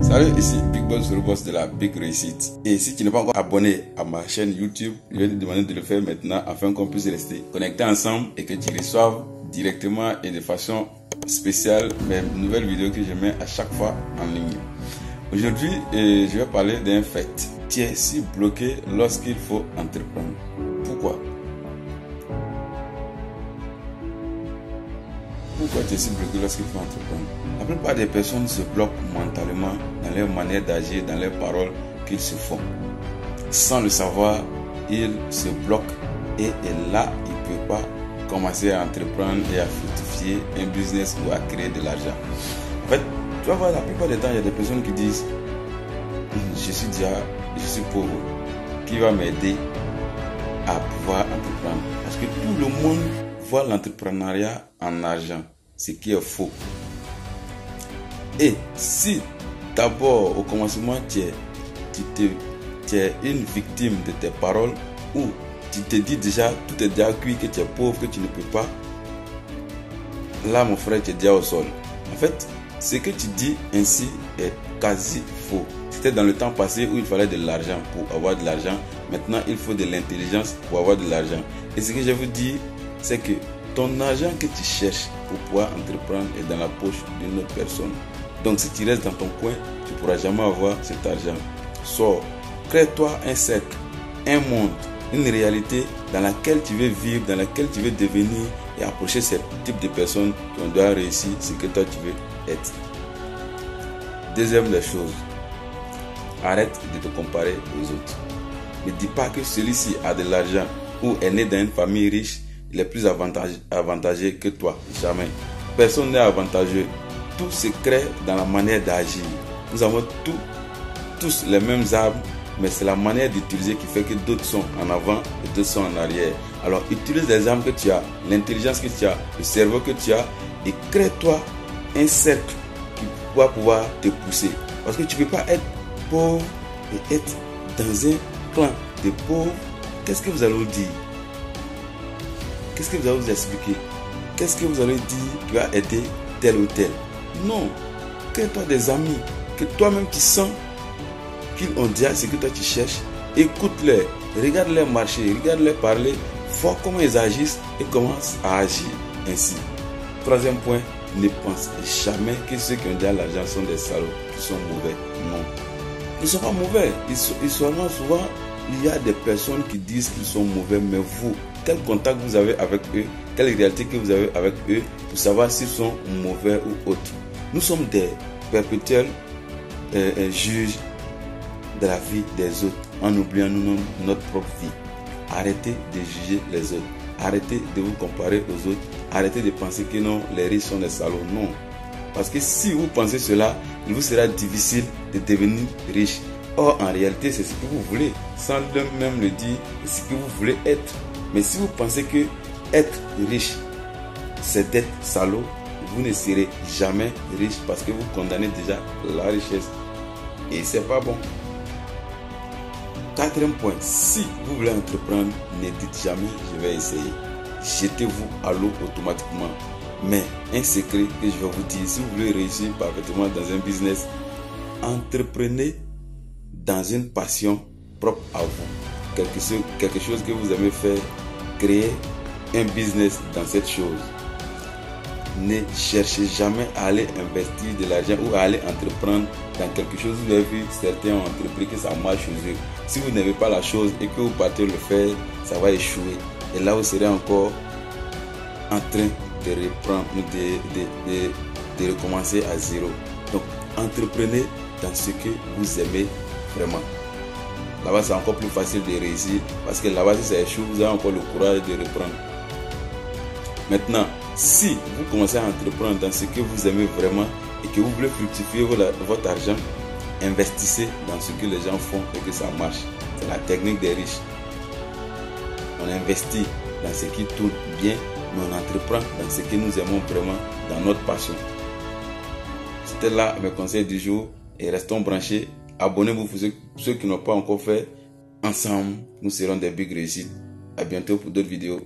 Salut, ici Big Boss, le boss de la Big Réussite. Et si tu n'es pas encore abonné à ma chaîne YouTube, je vais te demander de le faire maintenant afin qu'on puisse rester connectés ensemble et que tu reçoives directement et de façon spéciale mes nouvelles vidéos que je mets à chaque fois en ligne. Aujourd'hui, je vais parler d'un fait. Tu es si bloqué lorsqu'il faut entreprendre. Pourquoi? Pourquoi tu es si bloqué lorsqu'il faut entreprendre? La plupart des personnes se bloquent mentalement dans leur manière d'agir, dans leurs paroles qu'ils se font. Sans le savoir, ils se bloquent et là, ils ne peuvent pas commencer à entreprendre et à fructifier un business ou à créer de l'argent. En fait, tu vas voir, la plupart des temps, il y a des personnes qui disent je suis pauvre, qui va m'aider à pouvoir entreprendre? Parce que tout le monde voit l'entrepreneuriat en argent, ce qui est faux. Et si d'abord au commencement tu es une victime de tes paroles, ou tu te dis déjà, tout est déjà cuit, que tu es pauvre, que tu ne peux pas, là mon frère, tu es déjà au sol. En fait, ce que tu dis ainsi est quasi faux. C'était dans le temps passé où il fallait de l'argent pour avoir de l'argent. Maintenant, il faut de l'intelligence pour avoir de l'argent. Et ce que je vous dis, c'est que ton argent que tu cherches pour pouvoir entreprendre est dans la poche d'une autre personne. Donc si tu restes dans ton coin, tu ne pourras jamais avoir cet argent. Sors, crée-toi un cercle, un monde, une réalité dans laquelle tu veux vivre, dans laquelle tu veux devenir et approcher ce type de personnes qui ont déjà réussi ce que toi tu veux être. Deuxième des choses, arrête de te comparer aux autres. Ne dis pas que celui-ci a de l'argent ou est né dans une famille riche, il est plus avantageux que toi. Jamais. Personne n'est avantageux. Tout se crée dans la manière d'agir. Nous avons tous les mêmes armes, mais c'est la manière d'utiliser qui fait que d'autres sont en avant et d'autres sont en arrière. Alors utilise les armes que tu as, l'intelligence que tu as, le cerveau que tu as et crée-toi un cercle qui va pouvoir te pousser. Parce que tu ne peux pas être pauvre et être dans un clan de pauvres. Qu'est-ce que vous allez dire? Qu'est-ce que vous allez vous expliquer? Qu'est-ce que vous allez dire qui va aider tel ou tel? Non, crée-toi des amis que toi-même tu sens qu'ils ont déjà ce que toi tu cherches. Écoute-les, regarde-les marcher, regarde-les parler, vois comment ils agissent et commence à agir ainsi. Troisième point, ne pense jamais que ceux qui ont déjà l'argent sont des salauds, qui sont mauvais. Non, ils ne sont pas mauvais. Souvent, il y a des personnes qui disent qu'ils sont mauvais, mais vous, quel contact vous avez avec eux, quelle réalité que vous avez avec eux pour savoir s'ils sont mauvais ou autres. Nous sommes des perpétuels juges de la vie des autres en oubliant notre propre vie. Arrêtez de juger les autres. Arrêtez de vous comparer aux autres. Arrêtez de penser que non, les riches sont des salauds. Non. Parce que si vous pensez cela, il vous sera difficile de devenir riche. Or, en réalité, c'est ce que vous voulez. Sans même le dire, c'est ce que vous voulez être. Mais si vous pensez que être riche, c'est d'être salaud, vous ne serez jamais riche parce que vous condamnez déjà la richesse. Et c'est pas bon. Quatrième point, si vous voulez entreprendre, ne dites jamais je vais essayer. Jetez-vous à l'eau automatiquement. Mais un secret que je vais vous dire, si vous voulez réussir parfaitement dans un business, entreprenez dans une passion propre à vous. Quelque chose que vous aimez faire, créez un business dans cette chose. Ne cherchez jamais à aller investir de l'argent ou à aller entreprendre dans quelque chose. Vous avez vu, certains ont entrepris que ça marche chez eux. Si vous n'avez pas la chose et que vous partez le faire, ça va échouer. Et là, vous serez encore en train de reprendre, de recommencer à zéro. Donc, entreprenez dans ce que vous aimez vraiment. Là-bas, c'est encore plus facile de réussir parce que là-bas, si ça échoue, vous avez encore le courage de reprendre. Maintenant, si vous commencez à entreprendre dans ce que vous aimez vraiment et que vous voulez fructifier votre argent, investissez dans ce que les gens font et que ça marche. C'est la technique des riches. On investit dans ce qui tourne bien, mais on entreprend dans ce que nous aimons vraiment, dans notre passion. C'était là mes conseils du jour et restons branchés. Abonnez-vous pour ceux qui n'ont pas encore fait. Ensemble, nous serons des big réussites. À bientôt pour d'autres vidéos.